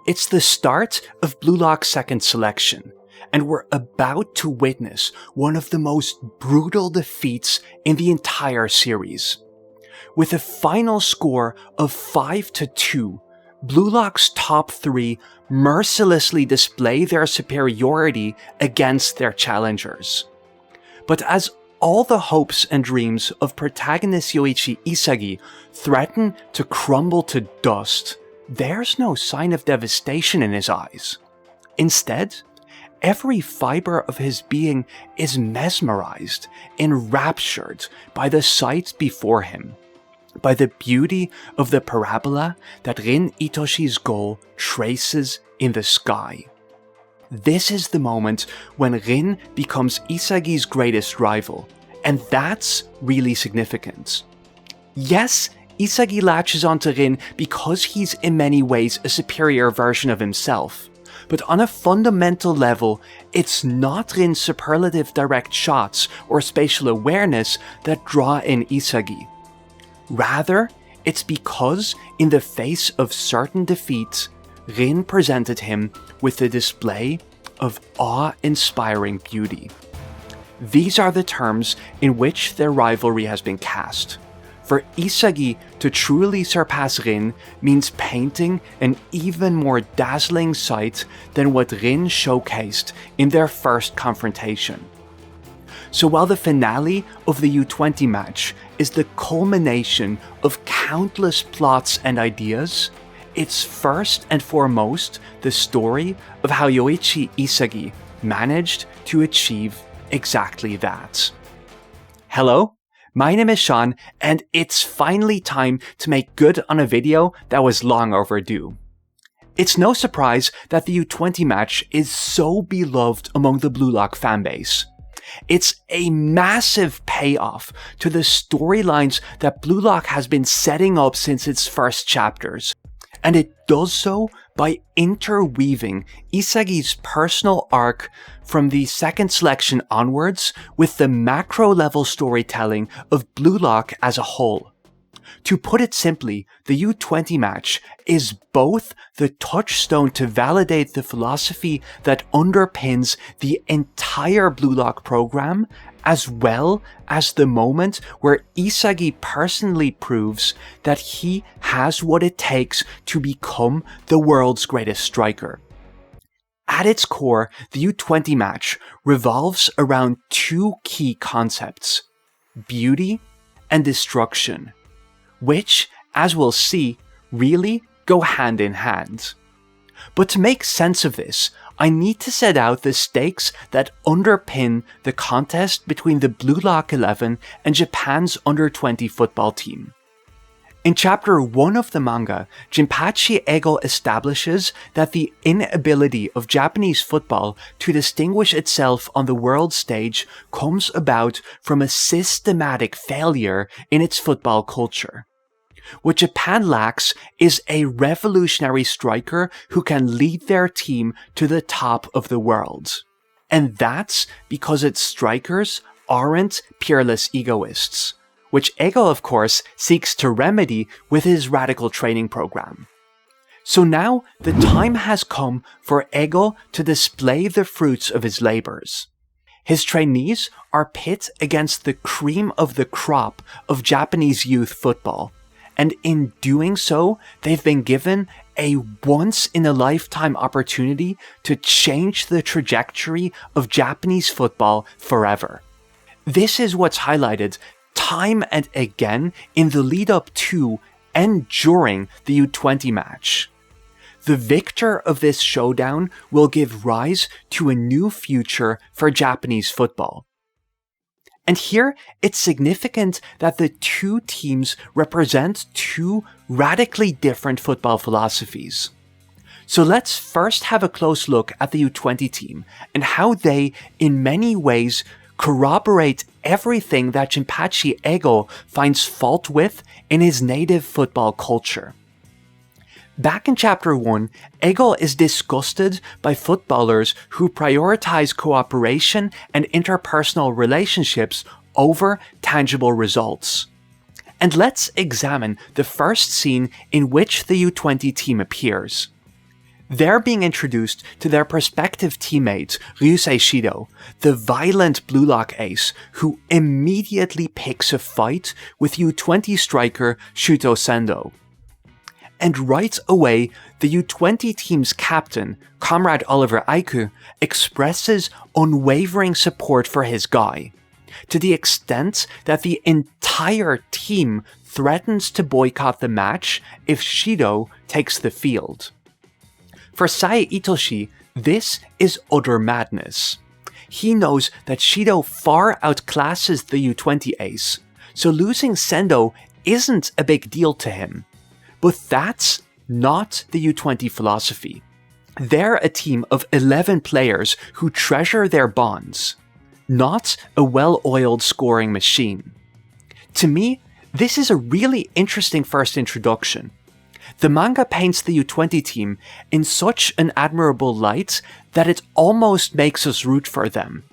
It's the start of Blue Lock's second selection, and we're about to witness one of the most brutal defeats in the entire series. With a final score of 5-2, Blue Lock's top 3 mercilessly display their superiority against their challengers. But as all the hopes and dreams of protagonist Yoichi Isagi threaten to crumble to dust, there's no sign of devastation in his eyes. Instead, every fiber of his being is mesmerized, enraptured by the sight before him, by the beauty of the parabola that Rin Itoshi's goal traces in the sky. This is the moment when Rin becomes Isagi's greatest rival, and that's really significant. Yes, Isagi latches onto Rin because he's in many ways a superior version of himself, but on a fundamental level, it's not Rin's superlative direct shots or spatial awareness that draw in Isagi. Rather, it's because, in the face of certain defeats, Rin presented him with a display of awe-inspiring beauty. These are the terms in which their rivalry has been cast. For Isagi to truly surpass Rin means painting an even more dazzling sight than what Rin showcased in their first confrontation. So while the finale of the U20 match is the culmination of countless plots and ideas, it's first and foremost the story of how Yoichi Isagi managed to achieve exactly that. Hello, my name is Sean, and it's finally time to make good on a video that was long overdue. It's no surprise that the U20 match is so beloved among the Blue Lock fanbase. It's a massive payoff to the storylines that Blue Lock has been setting up since its first chapters, and it does so by interweaving Isagi's personal arc from the second selection onwards with the macro-level storytelling of Blue Lock as a whole. To put it simply, the U20 match is both the touchstone to validate the philosophy that underpins the entire Blue Lock program, as well as the moment where Isagi personally proves that he has what it takes to become the world's greatest striker. At its core, the U20 match revolves around 2 key concepts: beauty and destruction, which, as we'll see, really go hand in hand. But to make sense of this, I need to set out the stakes that underpin the contest between the Blue Lock 11 and Japan's under-20 football team. In chapter 1 of the manga, Jinpachi Ego establishes that the inability of Japanese football to distinguish itself on the world stage comes about from a systematic failure in its football culture. What Japan lacks is a revolutionary striker who can lead their team to the top of the world. And that's because its strikers aren't peerless egoists, which Ego, of course, seeks to remedy with his radical training program. So now the time has come for Ego to display the fruits of his labors. His trainees are pit against the cream of the crop of Japanese youth football, and in doing so, they've been given a once-in-a-lifetime opportunity to change the trajectory of Japanese football forever. This is what's highlighted time and again in the lead-up to and during the U20 match. The victor of this showdown will give rise to a new future for Japanese football. And here, it's significant that the 2 teams represent 2 radically different football philosophies. So let's first have a close look at the U20 team and how they, in many ways, corroborate everything that Jinpachi Ego finds fault with in his native football culture. Back in chapter 1, Ego is disgusted by footballers who prioritize cooperation and interpersonal relationships over tangible results. And let's examine the first scene in which the U20 team appears. They're being introduced to their prospective teammate, Ryusei Shidou, the violent Blue Lock ace who immediately picks a fight with U20 striker Shuto Sendou. And right away, the U20 team's captain, Comrade Oliver Aiku, expresses unwavering support for his guy, to the extent that the entire team threatens to boycott the match if Shidou takes the field. For Sae Itoshi, this is utter madness. He knows that Shidou far outclasses the U20 ace, so losing Sendou isn't a big deal to him. But that's not the U20 philosophy. They're a team of 11 players who treasure their bonds, not a well-oiled scoring machine. To me, this is a really interesting first introduction. The manga paints the U20 team in such an admirable light that it almost makes us root for them.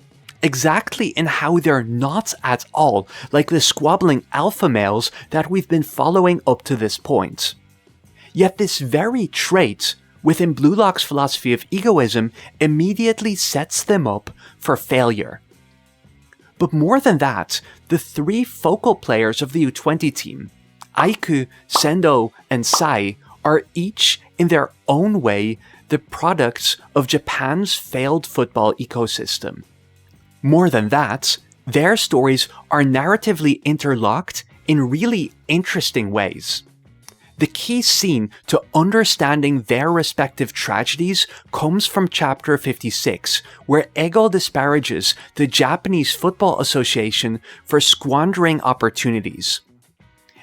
Exactly in how they're not at all like the squabbling alpha males that we've been following up to this point. Yet this very trait within Blue Lock's philosophy of egoism immediately sets them up for failure. But more than that, the three focal players of the U20 team, Aiku, Sendou, and Sae, are each, in their own way, the products of Japan's failed football ecosystem. More than that, their stories are narratively interlocked in really interesting ways. The key scene to understanding their respective tragedies comes from chapter 56, where Ego disparages the Japanese Football Association for squandering opportunities.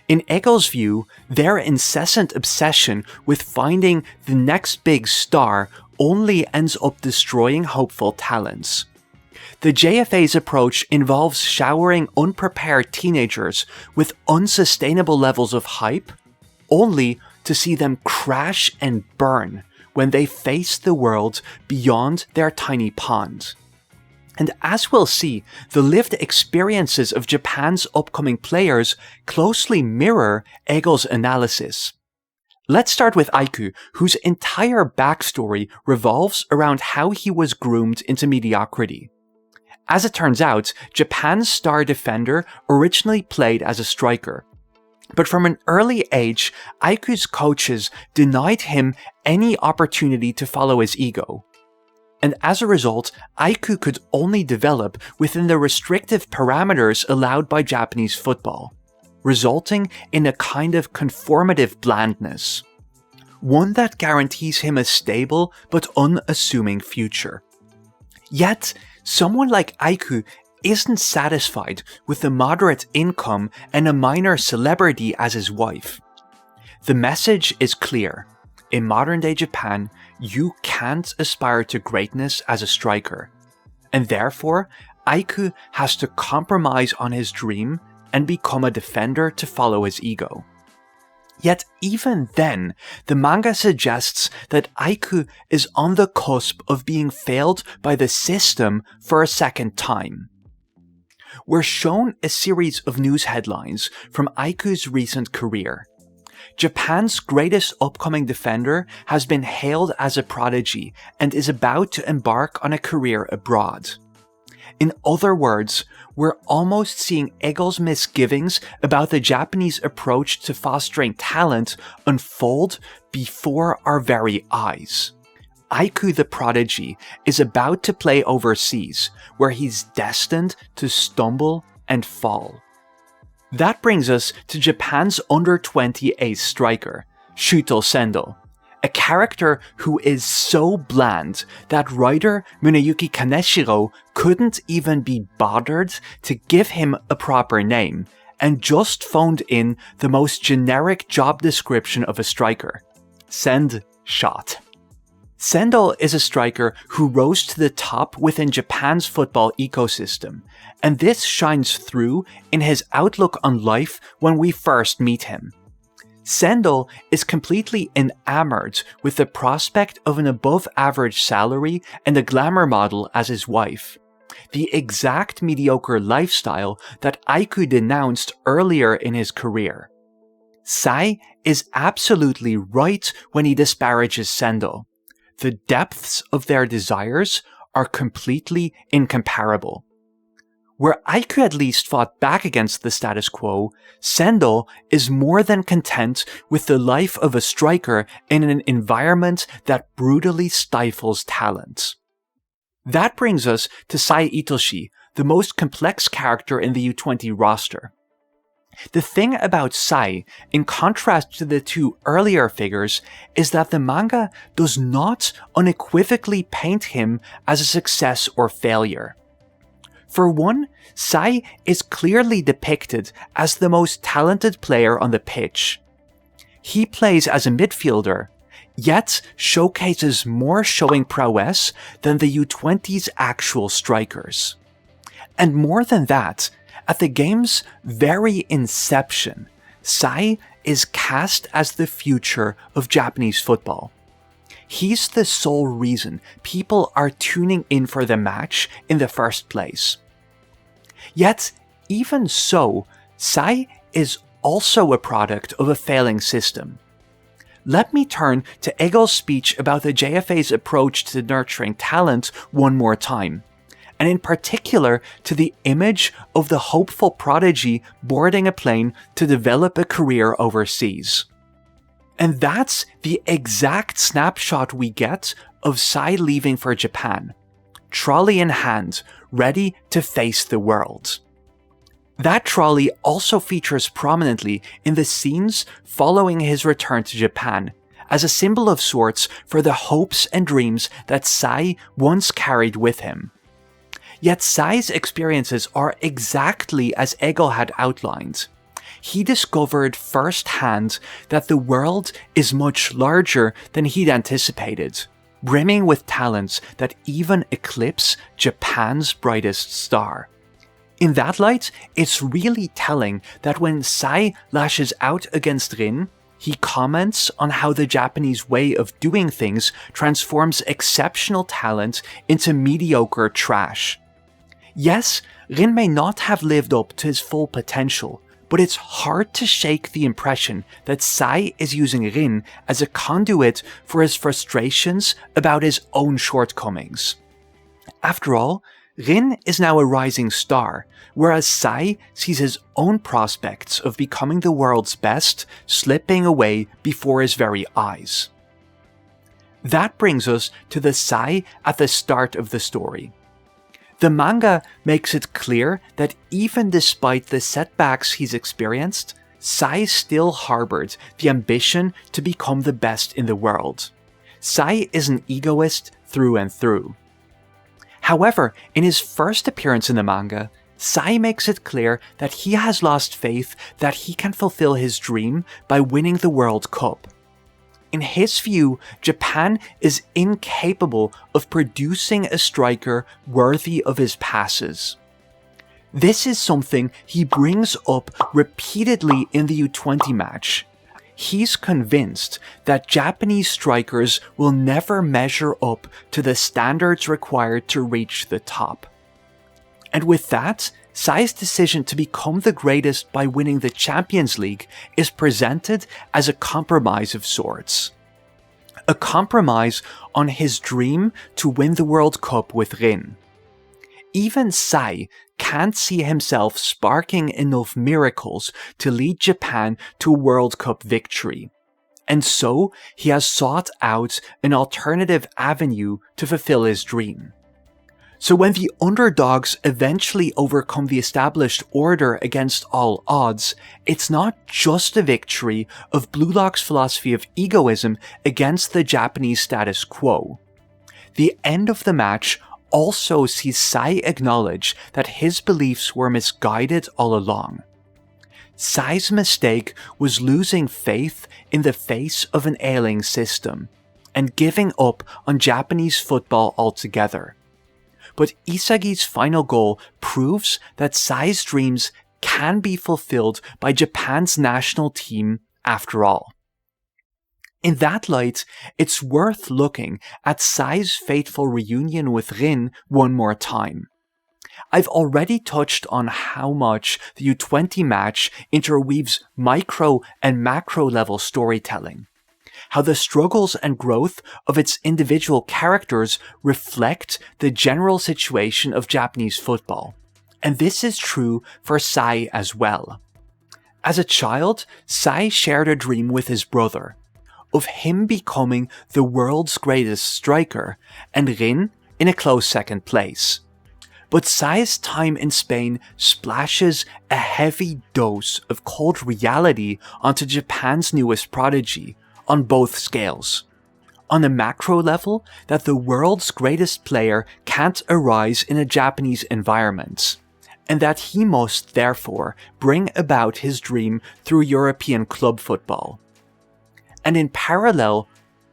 In Ego's view, their incessant obsession with finding the next big star only ends up destroying hopeful talents. The JFA's approach involves showering unprepared teenagers with unsustainable levels of hype, only to see them crash and burn when they face the world beyond their tiny pond. And as we'll see, the lived experiences of Japan's upcoming players closely mirror Ego's analysis. Let's start with Aiku, whose entire backstory revolves around how he was groomed into mediocrity. As it turns out, Japan's star defender originally played as a striker. But from an early age, Aiku's coaches denied him any opportunity to follow his ego. And as a result, Aiku could only develop within the restrictive parameters allowed by Japanese football, resulting in a kind of conformative blandness. One that guarantees him a stable but unassuming future. Yet, someone like Aiku isn't satisfied with a moderate income and a minor celebrity as his wife. The message is clear. In modern-day Japan, you can't aspire to greatness as a striker. And therefore, Aiku has to compromise on his dream and become a defender to follow his ego. Yet even then, the manga suggests that Aiku is on the cusp of being failed by the system for a second time. We're shown a series of news headlines from Aiku's recent career. Japan's greatest upcoming defender has been hailed as a prodigy and is about to embark on a career abroad. In other words, we're almost seeing Ego's misgivings about the Japanese approach to fostering talent unfold before our very eyes. Aiku the prodigy is about to play overseas, where he's destined to stumble and fall. That brings us to Japan's under-20 ace striker, Shuto Sendou, a character who is so bland that writer Muneyuki Kaneshiro couldn't even be bothered to give him a proper name, and just phoned in the most generic job description of a striker: send shot. Sendou is a striker who rose to the top within Japan's football ecosystem, and this shines through in his outlook on life when we first meet him. Sendou is completely enamored with the prospect of an above-average salary and a glamour model as his wife, the exact mediocre lifestyle that Aiku denounced earlier in his career. Sae is absolutely right when he disparages Sendou. the depths of their desires are completely incomparable. Where Aiku at least fought back against the status quo, Sendou is more than content with the life of a striker in an environment that brutally stifles talent. That brings us to Sae Itoshi, the most complex character in the U20 roster. The thing about Sae, in contrast to the two earlier figures, is that the manga does not unequivocally paint him as a success or failure. For one, Sae is clearly depicted as the most talented player on the pitch. He plays as a midfielder, yet showcases more showing prowess than the U20's actual strikers. And more than that, at the game's very inception, Sae is cast as the future of Japanese football. He's the sole reason people are tuning in for the match in the first place. Yet, even so, Sae is also a product of a failing system. Let me turn to Ego's speech about the JFA's approach to nurturing talent one more time, and in particular to the image of the hopeful prodigy boarding a plane to develop a career overseas. And that's the exact snapshot we get of Sae leaving for Japan, trolley in hand, ready to face the world. That trolley also features prominently in the scenes following his return to Japan, as a symbol of sorts for the hopes and dreams that Sae once carried with him. Yet Sae's experiences are exactly as Ego had outlined. He discovered firsthand that the world is much larger than he'd anticipated, brimming with talents that even eclipse Japan's brightest star. In that light, it's really telling that when Sae lashes out against Rin, he comments on how the Japanese way of doing things transforms exceptional talent into mediocre trash. Yes, Rin may not have lived up to his full potential, but it's hard to shake the impression that Sae is using Rin as a conduit for his frustrations about his own shortcomings. After all, Rin is now a rising star, whereas Sae sees his own prospects of becoming the world's best slipping away before his very eyes. That brings us to the Sae at the start of the story. The manga makes it clear that even despite the setbacks he's experienced, Sae still harbored the ambition to become the best in the world. Sae is an egoist through and through. However, in his first appearance in the manga, Sae makes it clear that he has lost faith that he can fulfill his dream by winning the World Cup. In his view, Japan is incapable of producing a striker worthy of his passes. This is something he brings up repeatedly in the U20 match. He's convinced that Japanese strikers will never measure up to the standards required to reach the top. And with that, Sae's decision to become the greatest by winning the Champions League is presented as a compromise of sorts. A compromise on his dream to win the World Cup with Rin. Even Sae can't see himself sparking enough miracles to lead Japan to a World Cup victory, and so he has sought out an alternative avenue to fulfill his dream. So when the underdogs eventually overcome the established order against all odds, it's not just a victory of Blue Lock's philosophy of egoism against the Japanese status quo. The end of the match also sees Sae acknowledge that his beliefs were misguided all along. Sae's mistake was losing faith in the face of an ailing system, and giving up on Japanese football altogether. But Isagi's final goal proves that Sae's dreams can be fulfilled by Japan's national team after all. In that light, it's worth looking at Sae's fateful reunion with Rin one more time. I've already touched on how much the U20 match interweaves micro and macro level storytelling. how the struggles and growth of its individual characters reflect the general situation of Japanese football. And this is true for Sae as well. As a child, Sae shared a dream with his brother, of him becoming the world's greatest striker, and Rin in a close second place. But Sae's time in Spain splashes a heavy dose of cold reality onto Japan's newest prodigy, on both scales. On a macro level, that the world's greatest player can't arise in a Japanese environment, and that he must therefore bring about his dream through European club football. And in parallel,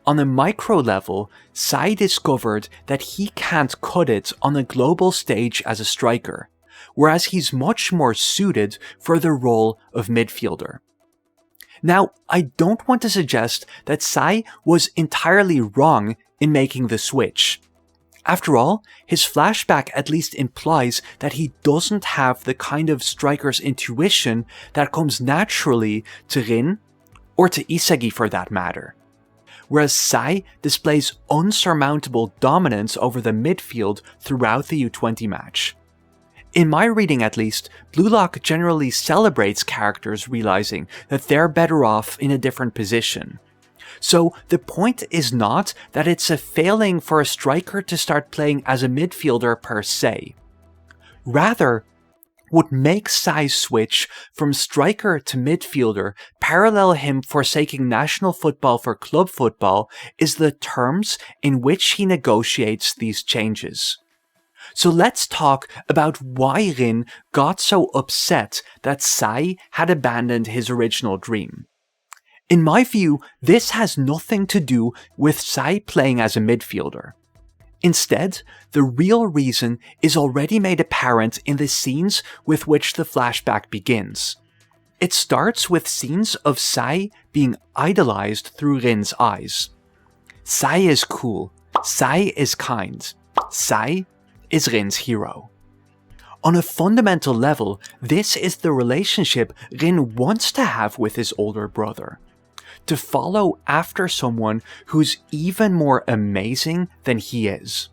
on a micro level, Sae discovered that he can't cut it on a global stage as a striker, whereas he's much more suited for the role of midfielder. Now, I don't want to suggest that Sae was entirely wrong in making the switch. After all, his flashback at least implies that he doesn't have the kind of striker's intuition that comes naturally to Rin, or to Isagi for that matter. Whereas Sae displays unsurmountable dominance over the midfield throughout the U20 match. In my reading at least, Blue Lock generally celebrates characters realizing that they're better off in a different position. So the point is not that it's a failing for a striker to start playing as a midfielder per se. Rather, what makes Sae's switch from striker to midfielder parallel him forsaking national football for club football is the terms in which he negotiates these changes. So let's talk about why Rin got so upset that Sae had abandoned his original dream. In my view, this has nothing to do with Sae playing as a midfielder. Instead, the real reason is already made apparent in the scenes with which the flashback begins. It starts with scenes of Sae being idolized through Rin's eyes. Sae is cool, Sae is kind, Sae is Rin's hero. On a fundamental level, this is the relationship Rin wants to have with his older brother. To follow after someone who's even more amazing than he is.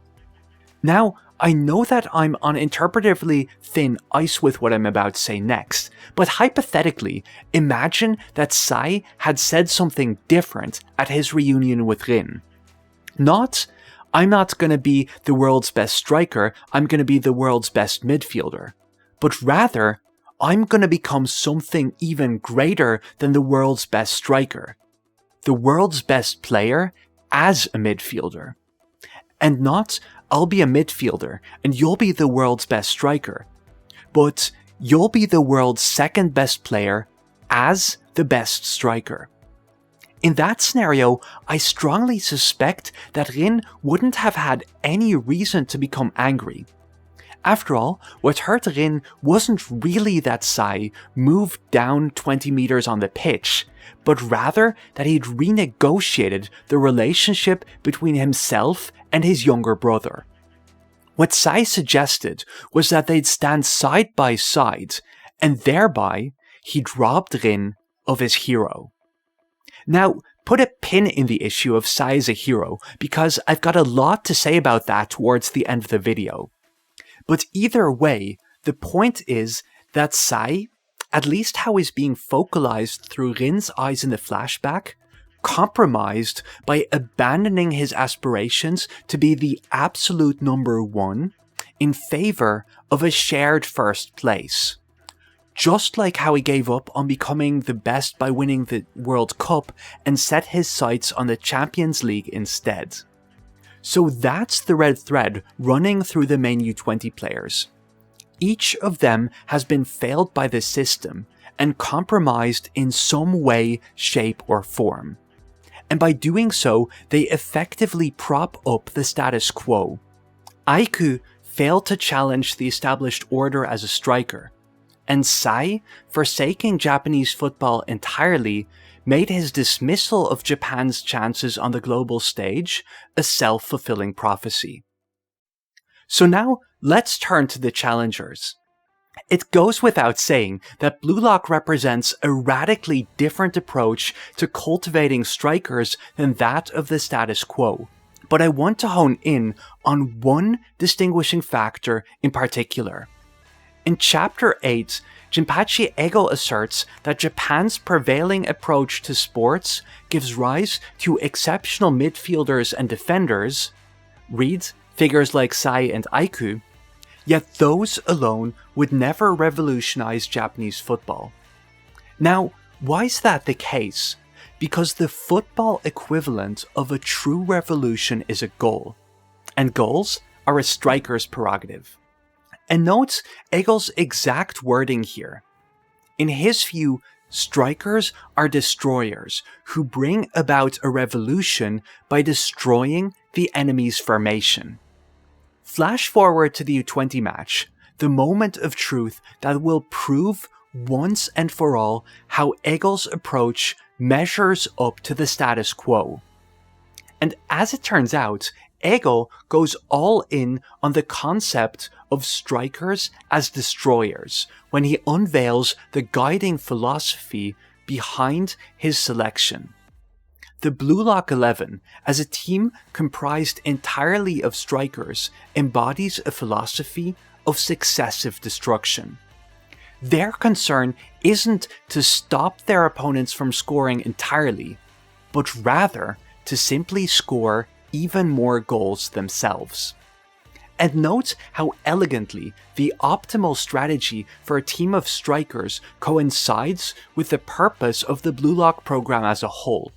Now, I know that I'm on interpretively thin ice with what I'm about to say next, but hypothetically, imagine that Sae had said something different at his reunion with Rin. Not, I'm not gonna be the world's best striker, I'm gonna be the world's best midfielder, but rather, I'm gonna become something even greater than the world's best striker. The world's best player as a midfielder. And not, I'll be a midfielder and you'll be the world's best striker. But you'll be the world's second best player as the best striker. In that scenario, I strongly suspect that Rin wouldn't have had any reason to become angry. After all, what hurt Rin wasn't really that Sae moved down 20 meters on the pitch, but rather that he'd renegotiated the relationship between himself and his younger brother. What Sae suggested was that they'd stand side by side, and thereby he'd robbed Rin of his hero. Now, put a pin in the issue of Sae as a hero, because I've got a lot to say about that towards the end of the video. But either way, the point is that Sae, at least how he's being focalized through Rin's eyes in the flashback, compromised by abandoning his aspirations to be the absolute number one in favor of a shared first place. Just like how he gave up on becoming the best by winning the World Cup and set his sights on the Champions League instead. So that's the red thread running through the main U20 players. Each of them has been failed by the system and compromised in some way, shape, or form. And by doing so, they effectively prop up the status quo. Aiku failed to challenge the established order as a striker, and Sae, forsaking Japanese football entirely, made his dismissal of Japan's chances on the global stage a self-fulfilling prophecy. So now, let's turn to the challengers. It goes without saying that Blue Lock represents a radically different approach to cultivating strikers than that of the status quo, but I want to hone in on one distinguishing factor in particular. In Chapter 8, Jinpachi Ego asserts that Japan's prevailing approach to sports gives rise to exceptional midfielders and defenders, read figures like Sae and Aiku, yet those alone would never revolutionize Japanese football. Now, why is that the case? Because the football equivalent of a true revolution is a goal, and goals are a striker's prerogative. And note Ego's exact wording here. In his view, strikers are destroyers who bring about a revolution by destroying the enemy's formation. Flash forward to the U20 match, the moment of truth that will prove once and for all how Ego's approach measures up to the status quo. And as it turns out, Ego goes all in on the concept of strikers as destroyers when he unveils the guiding philosophy behind his selection. The Blue Lock 11, as a team comprised entirely of strikers, embodies a philosophy of successive destruction. Their concern isn't to stop their opponents from scoring entirely, but rather to simply score even more goals themselves. And note how elegantly the optimal strategy for a team of strikers coincides with the purpose of the Blue Lock program as a whole.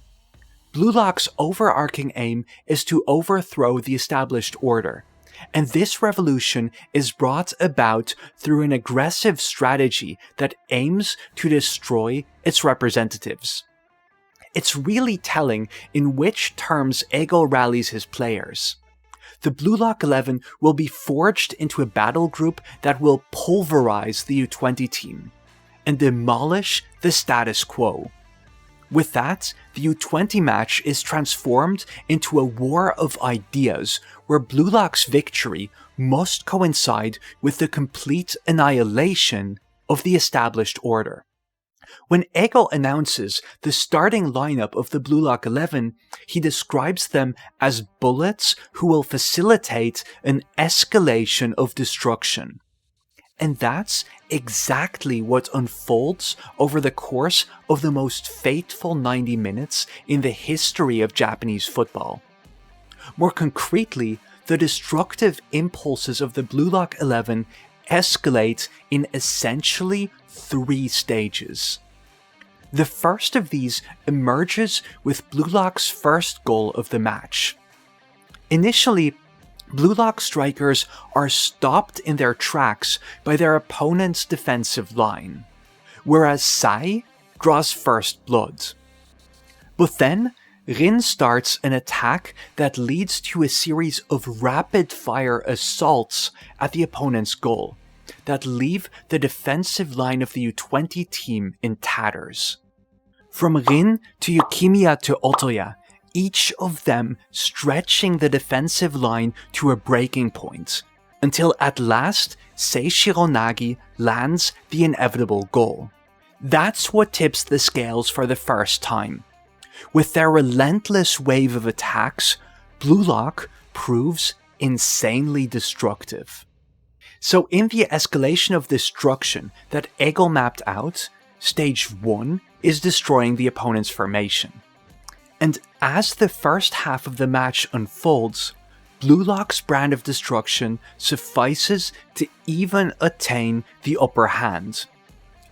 Blue Lock's overarching aim is to overthrow the established order, and this revolution is brought about through an aggressive strategy that aims to destroy its representatives. It's really telling in which terms Ego rallies his players. The Blue Lock 11 will be forged into a battle group that will pulverize the U20 team and demolish the status quo. With that, the U20 match is transformed into a war of ideas where Blue Lock's victory must coincide with the complete annihilation of the established order. When Ego announces the starting lineup of the Blue Lock 11, he describes them as bullets who will facilitate an escalation of destruction. And that's exactly what unfolds over the course of the most fateful 90 minutes in the history of Japanese football. More concretely, the destructive impulses of the Blue Lock 11 escalate in essentially 3 stages. The first of these emerges with Blue Lock's first goal of the match. Initially, Blue Lock strikers are stopped in their tracks by their opponent's defensive line, whereas Sae draws first blood. But then, Rin starts an attack that leads to a series of rapid-fire assaults at the opponent's goal that leave the defensive line of the U20 team in tatters. From Rin to Yukimiya to Otoya, each of them stretching the defensive line to a breaking point, until at last Sei Shironagi lands the inevitable goal. That's what tips the scales for the first time. With their relentless wave of attacks, Blue Lock proves insanely destructive. So in the escalation of destruction that Ego mapped out, Stage 1 is destroying the opponent's formation. And as the first half of the match unfolds, Blue Lock's brand of destruction suffices to even attain the upper hand.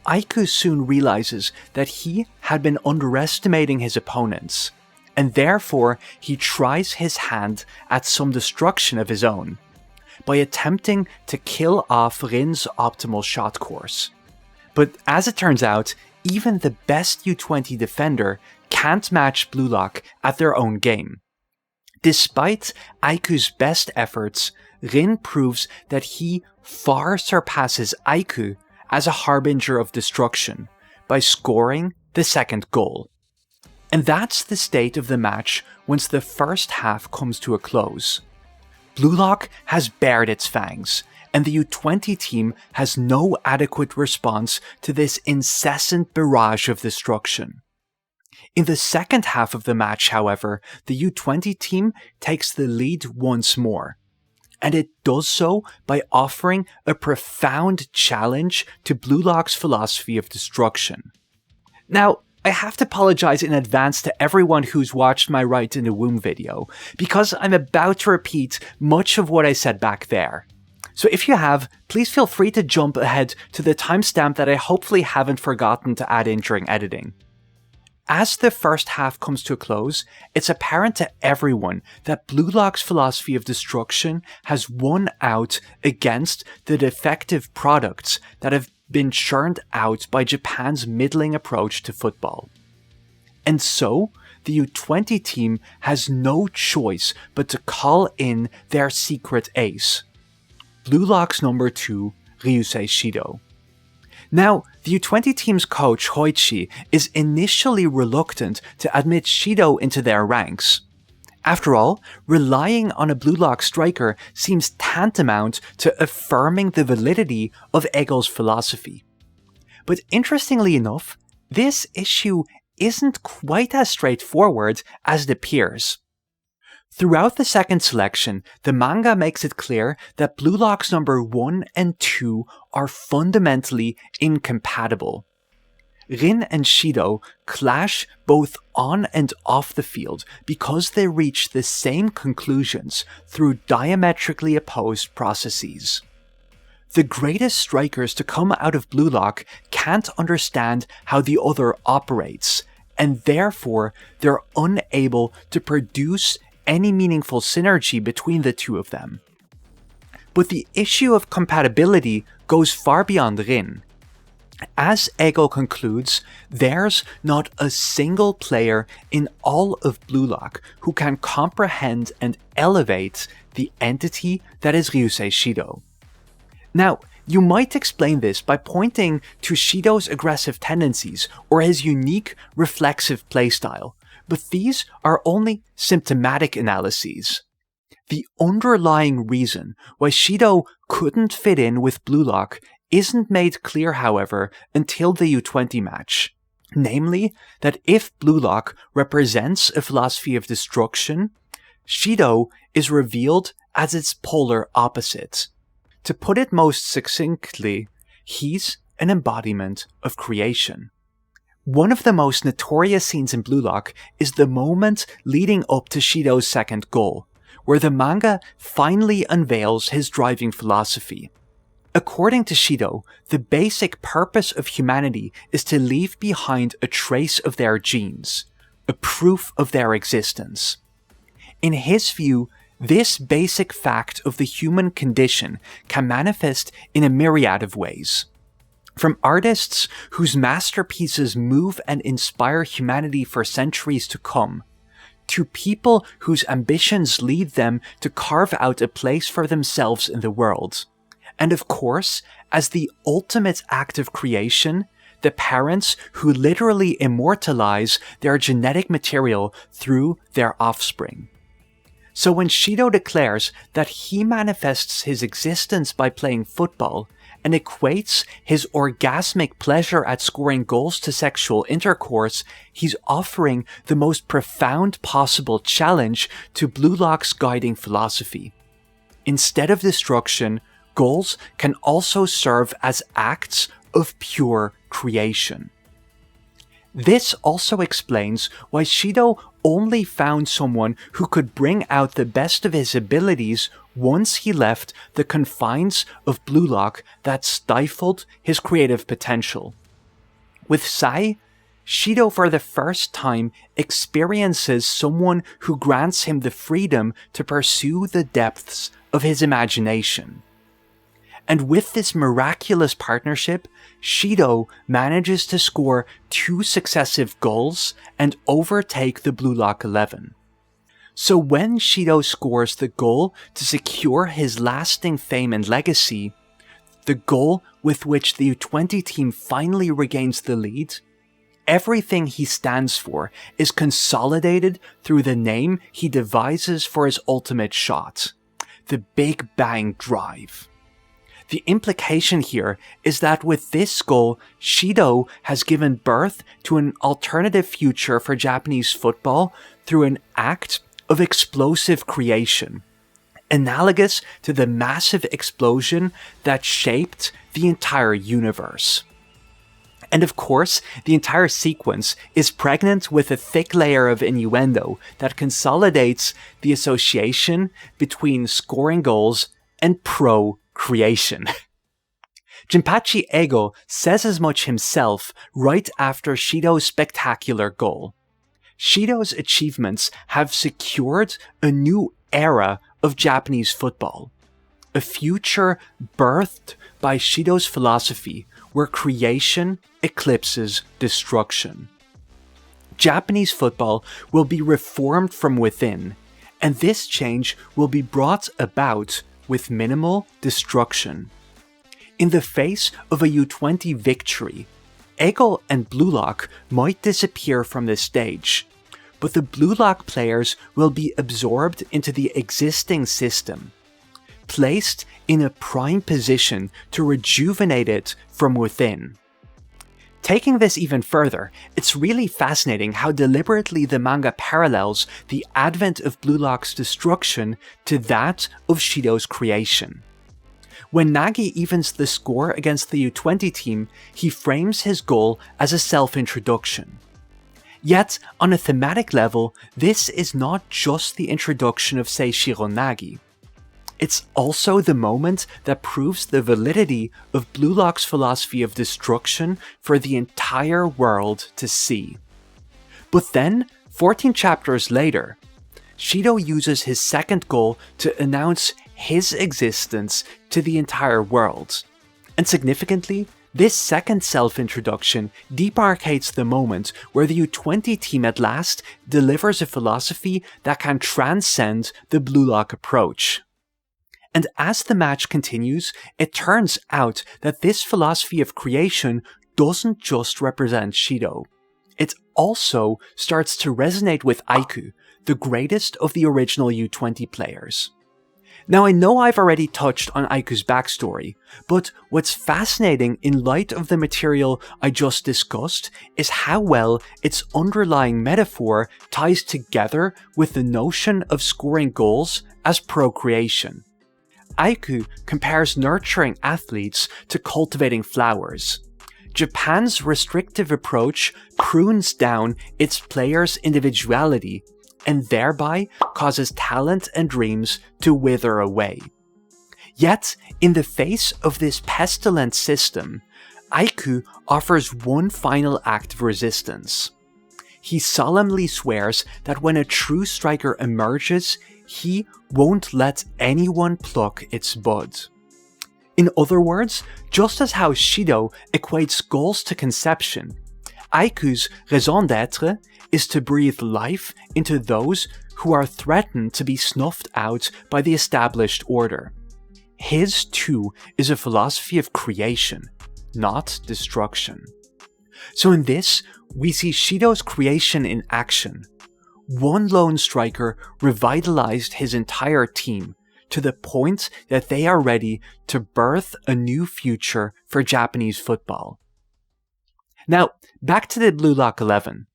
Aiku soon realizes that he had been underestimating his opponents, and therefore he tries his hand at some destruction of his own, by attempting to kill off Rin's optimal shot course. But as it turns out, even the best U20 defender can't match Blue Lock at their own game. Despite Aiku's best efforts, Rin proves that he far surpasses Aiku as a harbinger of destruction by scoring the second goal. And that's the state of the match once the first half comes to a close. Blue Lock has bared its fangs, and the U20 team has no adequate response to this incessant barrage of destruction. In the second half of the match, however, the U20 team takes the lead once more, and it does so by offering a profound challenge to Blue Lock's philosophy of destruction. Now, I have to apologize in advance to everyone who's watched my Right in the Womb video, because I'm about to repeat much of what I said back there. So if you have, please feel free to jump ahead to the timestamp that I hopefully haven't forgotten to add in during editing. As the first half comes to a close, it's apparent to everyone that Blue Lock's philosophy of destruction has won out against the defective products that have been churned out by Japan's middling approach to football. And so, the U20 team has no choice but to call in their secret ace, Blue Lock's number 2, Ryusei Shidou. Now, the U20 team's coach Hoichi is initially reluctant to admit Shidou into their ranks. After all, relying on a Blue Lock striker seems tantamount to affirming the validity of Ego's philosophy. But interestingly enough, this issue isn't quite as straightforward as it appears. Throughout the second selection, the manga makes it clear that Blue Lock's number 1 and 2 are fundamentally incompatible. Rin and Shidou clash both on and off the field because they reach the same conclusions through diametrically opposed processes. The greatest strikers to come out of Blue Lock can't understand how the other operates, and therefore they're unable to produce any meaningful synergy between the two of them. But the issue of compatibility goes far beyond Rin. As Ego concludes, there's not a single player in all of Blue Lock who can comprehend and elevate the entity that is Ryusei Shidou. Now, you might explain this by pointing to Shidou's aggressive tendencies or his unique reflexive playstyle, but these are only symptomatic analyses. The underlying reason why Shidou couldn't fit in with Blue Lock isn't made clear, however, until the U20 match. Namely, that if Blue Lock represents a philosophy of destruction, Shidou is revealed as its polar opposite. To put it most succinctly, he's an embodiment of creation. One of the most notorious scenes in Blue Lock is the moment leading up to Shidou's second goal, where the manga finally unveils his driving philosophy. According to Shidou, the basic purpose of humanity is to leave behind a trace of their genes, a proof of their existence. In his view, this basic fact of the human condition can manifest in a myriad of ways. From artists whose masterpieces move and inspire humanity for centuries to come, to people whose ambitions lead them to carve out a place for themselves in the world. And of course, as the ultimate act of creation, the parents who literally immortalize their genetic material through their offspring. So when Shidou declares that he manifests his existence by playing football and equates his orgasmic pleasure at scoring goals to sexual intercourse, he's offering the most profound possible challenge to Blue Lock's guiding philosophy. Instead of destruction, goals can also serve as acts of pure creation. This also explains why Shidou only found someone who could bring out the best of his abilities once he left the confines of Blue Lock that stifled his creative potential. With Sae, Shidou for the first time experiences someone who grants him the freedom to pursue the depths of his imagination. And with this miraculous partnership, Shidou manages to score 2 successive goals and overtake the Blue Lock 11. So when Shidou scores the goal to secure his lasting fame and legacy, the goal with which the U20 team finally regains the lead, everything he stands for is consolidated through the name he devises for his ultimate shot, the Big Bang Drive. The implication here is that with this goal, Shidou has given birth to an alternative future for Japanese football through an act of explosive creation, analogous to the massive explosion that shaped the entire universe. And of course, the entire sequence is pregnant with a thick layer of innuendo that consolidates the association between scoring goals and procreation. Jinpachi Ego says as much himself right after Shidou's spectacular goal. Shidou's achievements have secured a new era of Japanese football, a future birthed by Shidou's philosophy where creation eclipses destruction. Japanese football will be reformed from within, and this change will be brought about with minimal destruction. In the face of a U20 victory, Ego and Blue Lock might disappear from the stage, but the Blue Lock players will be absorbed into the existing system, placed in a prime position to rejuvenate it from within. Taking this even further, it's really fascinating how deliberately the manga parallels the advent of Blue Lock's destruction to that of Shidou's creation. When Nagi evens the score against the U20 team, he frames his goal as a self-introduction. Yet, on a thematic level, this is not just the introduction of Seishiro Nagi. It's also the moment that proves the validity of Blue Lock's philosophy of destruction for the entire world to see. But then, 14 chapters later, Shidou uses his second goal to announce his existence to the entire world. And significantly, this second self-introduction demarcates the moment where the U20 team at last delivers a philosophy that can transcend the Blue Lock approach. And as the match continues, it turns out that this philosophy of creation doesn't just represent Shidou. It also starts to resonate with Aiku, the greatest of the original U20 players. Now I know I've already touched on Aiku's backstory, but what's fascinating in light of the material I just discussed is how well its underlying metaphor ties together with the notion of scoring goals as procreation. Aiku compares nurturing athletes to cultivating flowers. Japan's restrictive approach prunes down its players' individuality and thereby causes talent and dreams to wither away. Yet, in the face of this pestilent system, Aiku offers one final act of resistance. He solemnly swears that when a true striker emerges, he won't let anyone pluck its bud. In other words, just as how Shidou equates goals to conception, Aiku's raison d'être is to breathe life into those who are threatened to be snuffed out by the established order. His, too, is a philosophy of creation, not destruction. So in this, we see Shidou's creation in action. One lone striker revitalized his entire team to the point that they are ready to birth a new future for Japanese football. Now, back to the Blue Lock 11.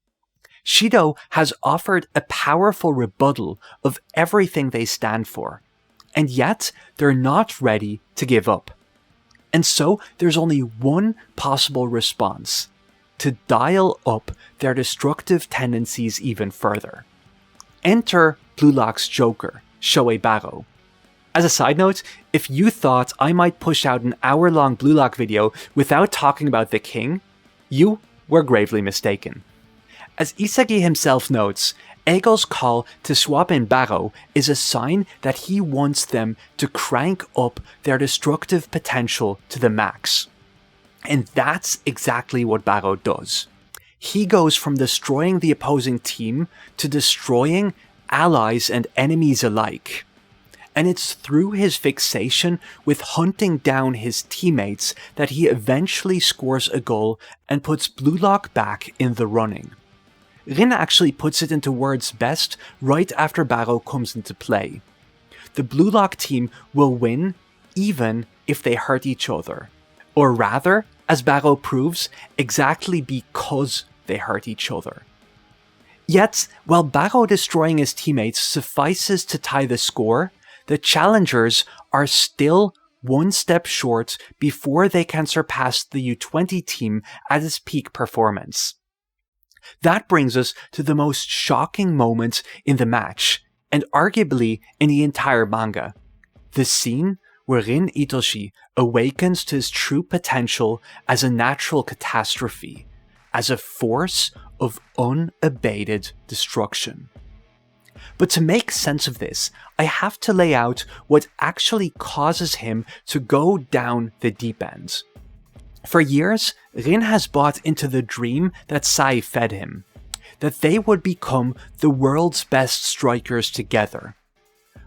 Shidou has offered a powerful rebuttal of everything they stand for, and yet they're not ready to give up. And so there's only one possible response: to dial up their destructive tendencies even further. Enter Blue Lock's Joker, Shoei Baro. As a side note, if you thought I might push out an hour-long Blue Lock video without talking about the king, you were gravely mistaken. As Isagi himself notes, Ego's call to swap in Baro is a sign that he wants them to crank up their destructive potential to the max. And that's exactly what Baro does. He goes from destroying the opposing team to destroying allies and enemies alike. And it's through his fixation with hunting down his teammates that he eventually scores a goal and puts Blue Lock back in the running. Rin actually puts it into words best right after Baro comes into play. The Blue Lock team will win even if they hurt each other. Or rather, as Barrow proves, exactly because they hurt each other. Yet, while Barrow destroying his teammates suffices to tie the score, the challengers are still one step short before they can surpass the U20 team at its peak performance. That brings us to the most shocking moment in the match, and arguably in the entire manga. The scene where Rin Itoshi awakens to his true potential as a natural catastrophe, as a force of unabated destruction. But to make sense of this, I have to lay out what actually causes him to go down the deep end. For years, Rin has bought into the dream that Sae fed him, that they would become the world's best strikers together.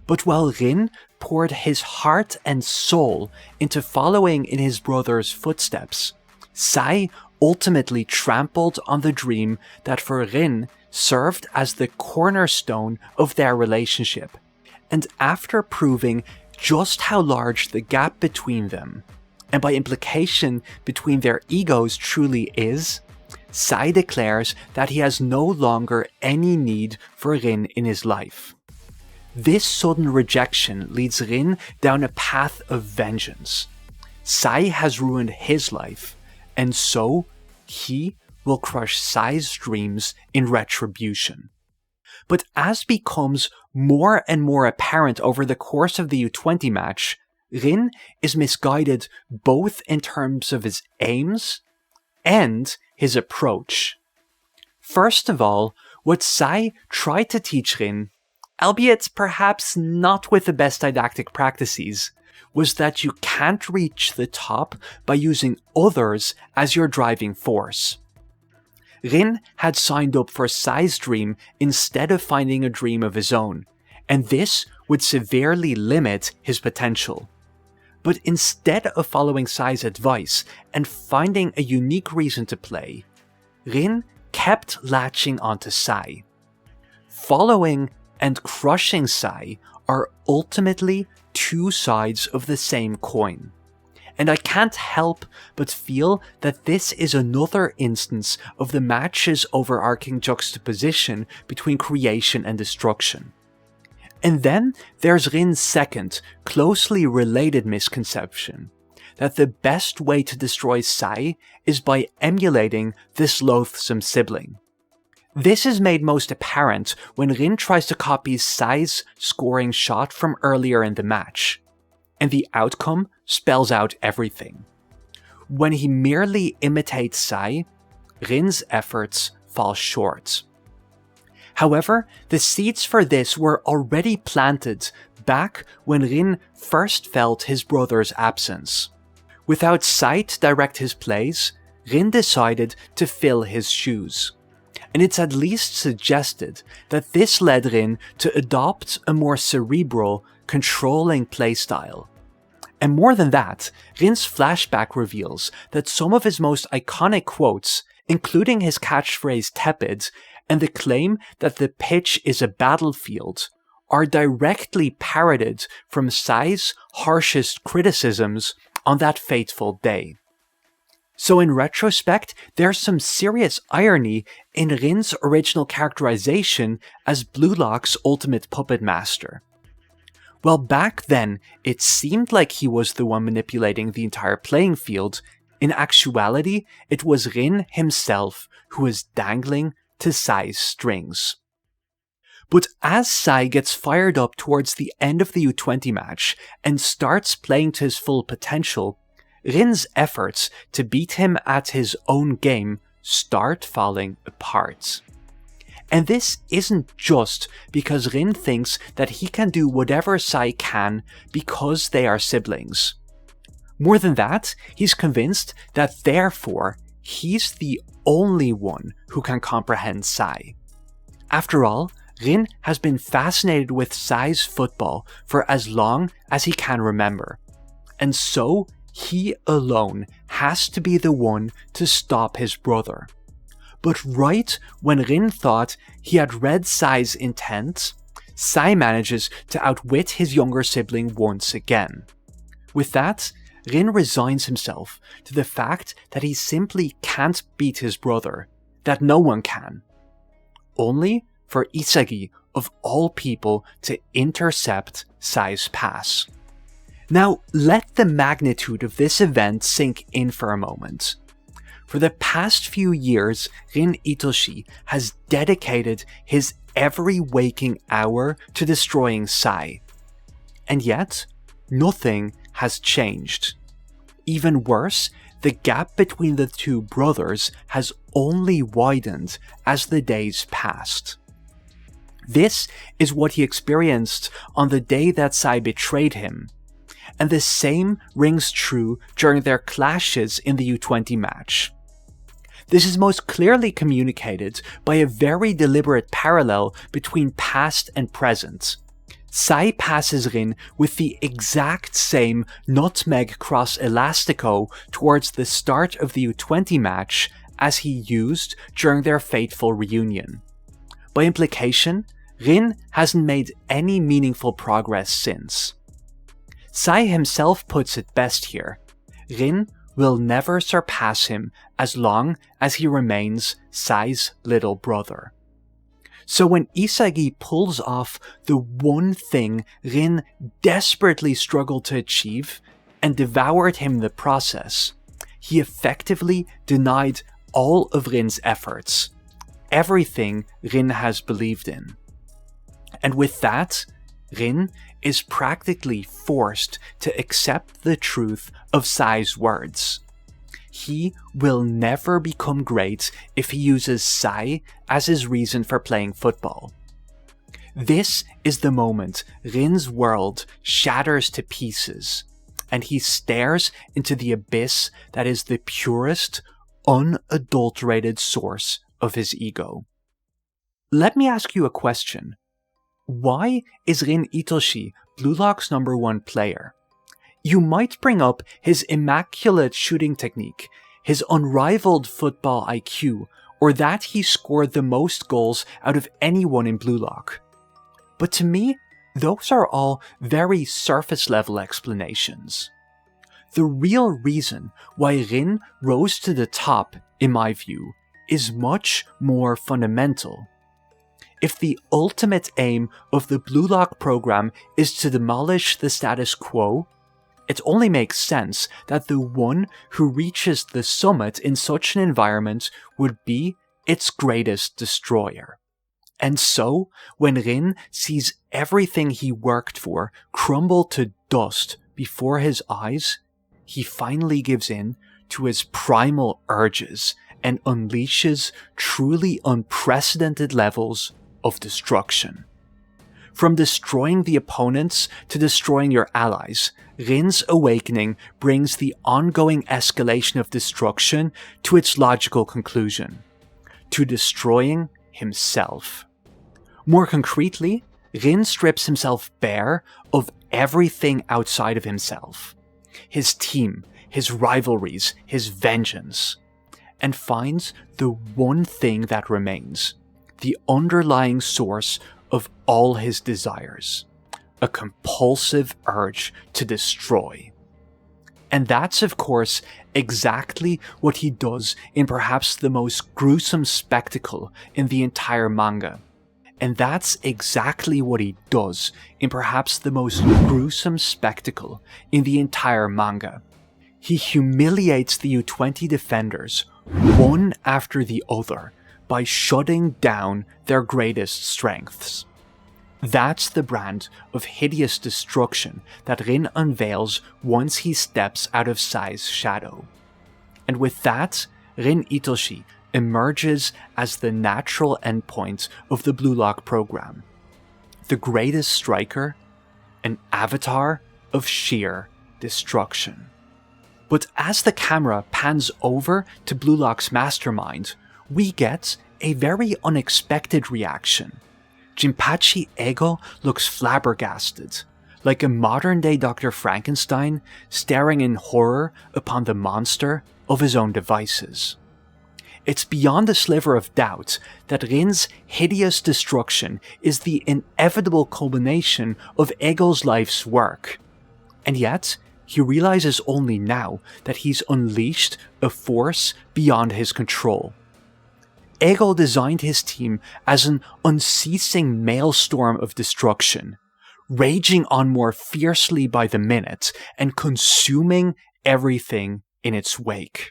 But while Rin poured his heart and soul into following in his brother's footsteps, Sae ultimately trampled on the dream that for Rin served as the cornerstone of their relationship, and after proving just how large the gap between them, and by implication between their egos truly is, Sae declares that he has no longer any need for Rin in his life. This sudden rejection leads Rin down a path of vengeance. Sae has ruined his life, and so he will crush Sae's dreams in retribution. But as becomes more and more apparent over the course of the U20 match, Rin is misguided both in terms of his aims and his approach. First of all, what Sae tried to teach Rin, albeit perhaps not with the best didactic practices, was that you can't reach the top by using others as your driving force. Rin had signed up for Sae's dream instead of finding a dream of his own, and this would severely limit his potential. But instead of following Sae's advice and finding a unique reason to play, Rin kept latching onto Sae. Following and crushing Sae are ultimately two sides of the same coin. And I can't help but feel that this is another instance of the match's overarching juxtaposition between creation and destruction. And then there's Rin's second, closely related misconception, that the best way to destroy Sae is by emulating this loathsome sibling. This is made most apparent when Rin tries to copy Sae's scoring shot from earlier in the match, and the outcome spells out everything. When he merely imitates Sae, Rin's efforts fall short. However, the seeds for this were already planted back when Rin first felt his brother's absence. Without Sae to direct his plays, Rin decided to fill his shoes. And it's at least suggested that this led Rin to adopt a more cerebral, controlling playstyle. And more than that, Rin's flashback reveals that some of his most iconic quotes, including his catchphrase tepid, and the claim that the pitch is a battlefield, are directly parroted from Sae's harshest criticisms on that fateful day. So in retrospect, there's some serious irony in Rin's original characterization as Blue Lock's ultimate puppet master. Well, back then, it seemed like he was the one manipulating the entire playing field. In actuality, it was Rin himself who was dangling to Sae's strings. But as Sae gets fired up towards the end of the U20 match and starts playing to his full potential, Rin's efforts to beat him at his own game start falling apart. And this isn't just because Rin thinks that he can do whatever Sae can because they are siblings. More than that, he's convinced that therefore, he's the only one who can comprehend Sae. After all, Rin has been fascinated with Sae's football for as long as he can remember. And so, he alone has to be the one to stop his brother. But right when Rin thought he had read Sae's intent, Sae manages to outwit his younger sibling once again. With that, Rin resigns himself to the fact that he simply can't beat his brother, that no one can. Only for Isagi, of all people, to intercept Sae's pass. Now, let the magnitude of this event sink in for a moment. For the past few years, Rin Itoshi has dedicated his every waking hour to destroying Sae. And yet, nothing has changed. Even worse, the gap between the two brothers has only widened as the days passed. This is what he experienced on the day that Sae betrayed him, and the same rings true during their clashes in the U20 match. This is most clearly communicated by a very deliberate parallel between past and present. Sae passes Rin with the exact same nutmeg cross elastico towards the start of the U20 match as he used during their fateful reunion. By implication, Rin hasn't made any meaningful progress since. Sae himself puts it best here. Rin will never surpass him as long as he remains Sae's little brother. So when Isagi pulls off the one thing Rin desperately struggled to achieve and devoured him in the process, he effectively denied all of Rin's efforts, everything Rin has believed in. And with that, Rin is practically forced to accept the truth of Sae's words. He will never become great if he uses Sae as his reason for playing football. This is the moment Rin's world shatters to pieces, and he stares into the abyss that is the purest, unadulterated source of his ego. Let me ask you a question. Why is Rin Itoshi Blue Lock's #1 player? You might bring up his immaculate shooting technique, his unrivaled football IQ, or that he scored the most goals out of anyone in Blue Lock. But to me, those are all very surface level explanations. The real reason why Rin rose to the top, in my view, is much more fundamental. If the ultimate aim of the Blue Lock program is to demolish the status quo, it only makes sense that the one who reaches the summit in such an environment would be its greatest destroyer. And so, when Rin sees everything he worked for crumble to dust before his eyes, he finally gives in to his primal urges and unleashes truly unprecedented levels of destruction. From destroying the opponents to destroying your allies, Rin's awakening brings the ongoing escalation of destruction to its logical conclusion, to destroying himself. More concretely, Rin strips himself bare of everything outside of himself. His team, his rivalries, his vengeance, and finds the one thing that remains, the underlying source of all his desires, a compulsive urge to destroy. And that's, of course, exactly what he does in perhaps the most gruesome spectacle in the entire manga. And that's exactly what he does in perhaps the most gruesome spectacle in the entire manga. He humiliates the U20 defenders, one after the other, by shutting down their greatest strengths. That's the brand of hideous destruction that Rin unveils once he steps out of Sae's shadow. And with that, Rin Itoshi emerges as the natural endpoint of the Blue Lock program. The greatest striker, an avatar of sheer destruction. But as the camera pans over to Blue Lock's mastermind, we get a very unexpected reaction. Jinpachi Ego looks flabbergasted, like a modern-day Dr. Frankenstein staring in horror upon the monster of his own devices. It's beyond a sliver of doubt that Rin's hideous destruction is the inevitable culmination of Ego's life's work. And yet, he realizes only now that he's unleashed a force beyond his control. Ego designed his team as an unceasing maelstrom of destruction, raging on more fiercely by the minute and consuming everything in its wake.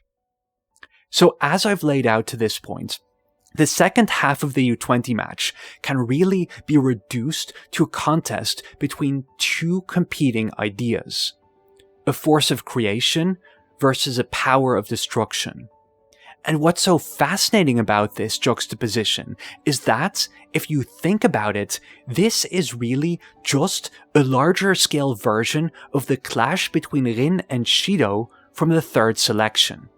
So as I've laid out to this point, the second half of the U20 match can really be reduced to a contest between two competing ideas: a force of creation versus a power of destruction. And what's so fascinating about this juxtaposition is that, if you think about it, this is really just a larger scale version of the clash between Rin and Shidou from the third selection.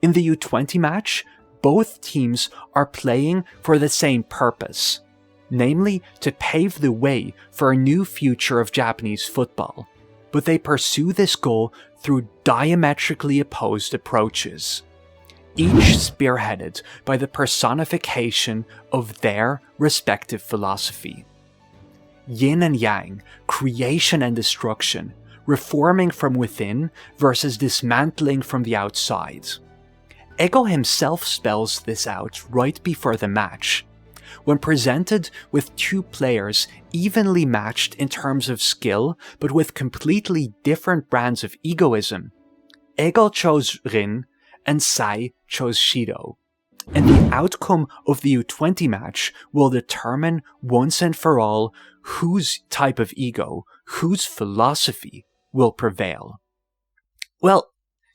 In the U20 match, both teams are playing for the same purpose, namely to pave the way for a new future of Japanese football, but they pursue this goal through diametrically opposed approaches, each spearheaded by the personification of their respective philosophy. Yin and yang, creation and destruction, reforming from within versus dismantling from the outside. Ego himself spells this out right before the match. When presented with two players evenly matched in terms of skill, but with completely different brands of egoism, Ego chose Rin and Sae chose Shidou. And the outcome of the U20 match will determine once and for all whose type of ego, whose philosophy will prevail. Well,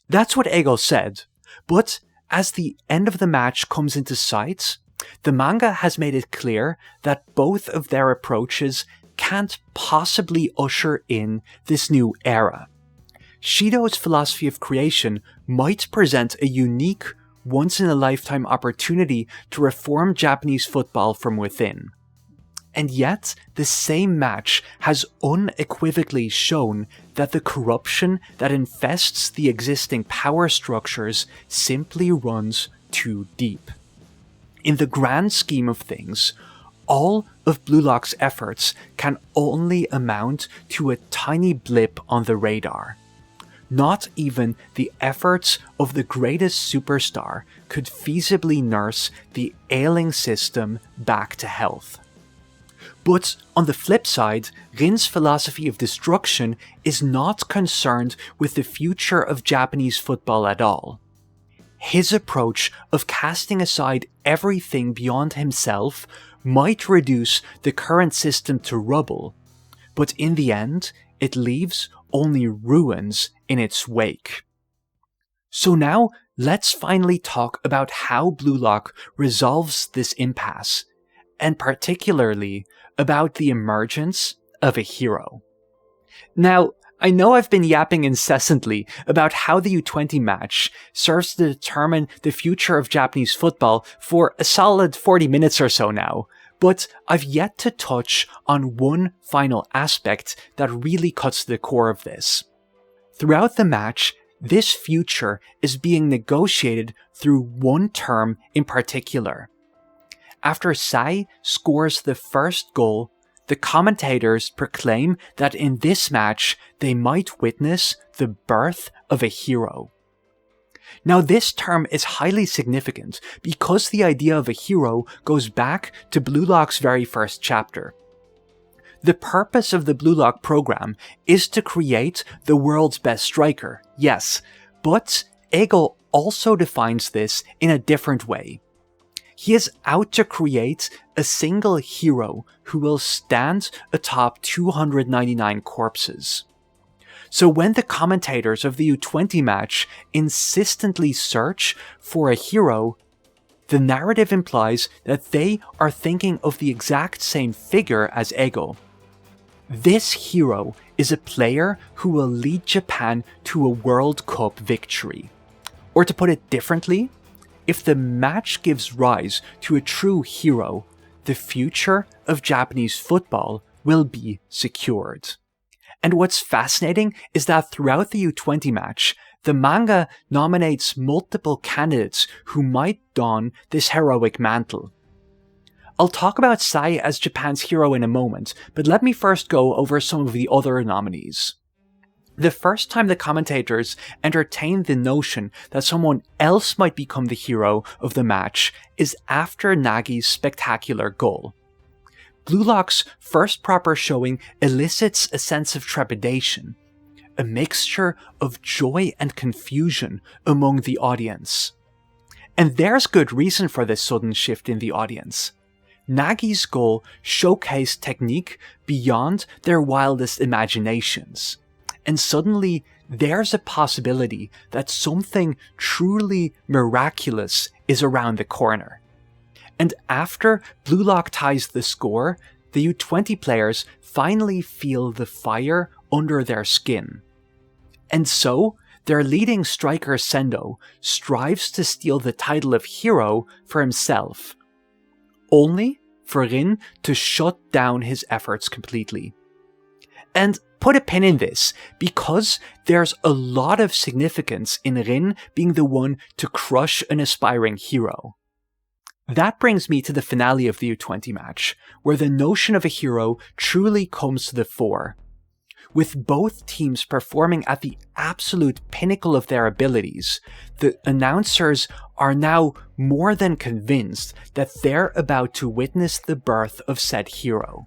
that's what Ego said, but as the end of the match comes into sight, the manga has made it clear that both of their approaches can't possibly usher in this new era. Shidou's philosophy of creation might present a unique, once-in-a-lifetime opportunity to reform Japanese football from within. And yet, the same match has unequivocally shown that the corruption that infests the existing power structures simply runs too deep. In the grand scheme of things, all of Blue Lock's efforts can only amount to a tiny blip on the radar. Not even the efforts of the greatest superstar could feasibly nurse the ailing system back to health. But on the flip side, Rin's philosophy of destruction is not concerned with the future of Japanese football at all. His approach of casting aside everything beyond himself might reduce the current system to rubble, but in the end, it leaves only ruins in its wake. So now, let's finally talk about how Blue Lock resolves this impasse, and particularly about the emergence of a hero. Now, I know I've been yapping incessantly about how the U20 match serves to determine the future of Japanese football for a solid 40 minutes or so now, but I've yet to touch on one final aspect that really cuts to the core of this. Throughout the match, this future is being negotiated through one term in particular. After Sae scores the first goal, the commentators proclaim that in this match they might witness the birth of a hero. Now this term is highly significant because the idea of a hero goes back to Blue Lock's very first chapter. The purpose of the Blue Lock program is to create the world's best striker, yes, but Ego also defines this in a different way. He is out to create a single hero who will stand atop 299 corpses. So when the commentators of the U20 match insistently search for a hero, the narrative implies that they are thinking of the exact same figure as Ego. This hero is a player who will lead Japan to a World Cup victory. Or to put it differently, if the match gives rise to a true hero, the future of Japanese football will be secured. And what's fascinating is that throughout the U20 match, the manga nominates multiple candidates who might don this heroic mantle. I'll talk about Sae as Japan's hero in a moment, but let me first go over some of the other nominees. The first time the commentators entertain the notion that someone else might become the hero of the match is after Nagi's spectacular goal. Blue Lock's first proper showing elicits a sense of trepidation, a mixture of joy and confusion among the audience. And there's good reason for this sudden shift in the audience. Nagi's goal showcased technique beyond their wildest imaginations. And suddenly, there's a possibility that something truly miraculous is around the corner. And after Blue Lock ties the score, the U20 players finally feel the fire under their skin. And so, their leading striker Sendou strives to steal the title of hero for himself, only for Rin to shut down his efforts completely. And put a pin in this, because there's a lot of significance in Rin being the one to crush an aspiring hero. That brings me to the finale of the U20 match, where the notion of a hero truly comes to the fore. With both teams performing at the absolute pinnacle of their abilities, the announcers are now more than convinced that they're about to witness the birth of said hero.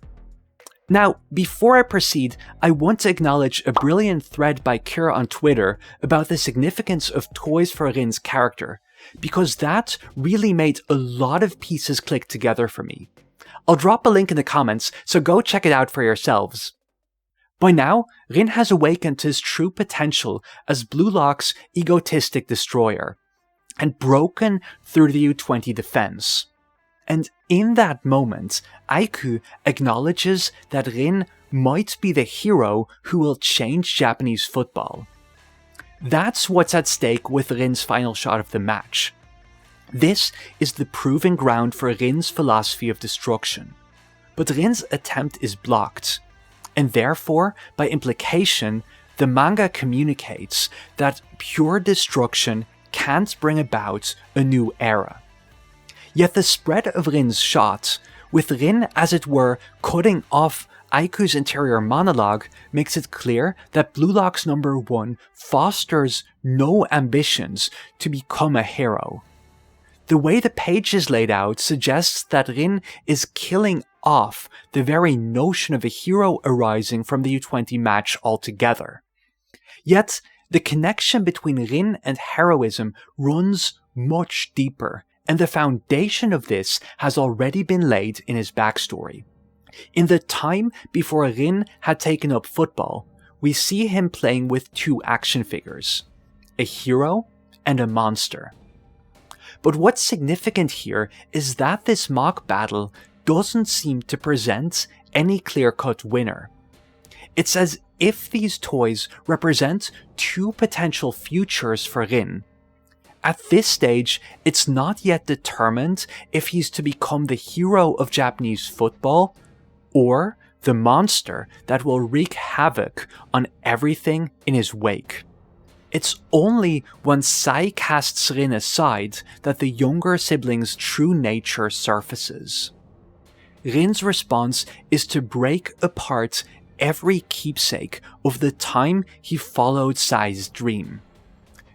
Now, before I proceed, I want to acknowledge a brilliant thread by Kira on Twitter about the significance of toys for Rin's character, because that really made a lot of pieces click together for me. I'll drop a link in the comments, so go check it out for yourselves. By now, Rin has awakened to his true potential as Blue Lock's egotistic destroyer, and broken through the U20 defense. And in that moment, Aiku acknowledges that Rin might be the hero who will change Japanese football. That's what's at stake with Rin's final shot of the match. This is the proving ground for Rin's philosophy of destruction. But Rin's attempt is blocked, and therefore, by implication, the manga communicates that pure destruction can't bring about a new era. Yet the spread of Rin's shot, with Rin as it were cutting off Aiku's interior monologue, makes it clear that Blue Lock's number 1 fosters no ambitions to become a hero. The way the page is laid out suggests that Rin is killing off the very notion of a hero arising from the U20 match altogether. Yet, the connection between Rin and heroism runs much deeper, and the foundation of this has already been laid in his backstory. In the time before Rin had taken up football, we see him playing with 2 action figures, a hero and a monster. But what's significant here is that this mock battle doesn't seem to present any clear-cut winner. It's as if these toys represent 2 potential futures for Rin. At this stage, it's not yet determined if he's to become the hero of Japanese football, or the monster that will wreak havoc on everything in his wake. It's only when Sae casts Rin aside that the younger sibling's true nature surfaces. Rin's response is to break apart every keepsake of the time he followed Sae's dream.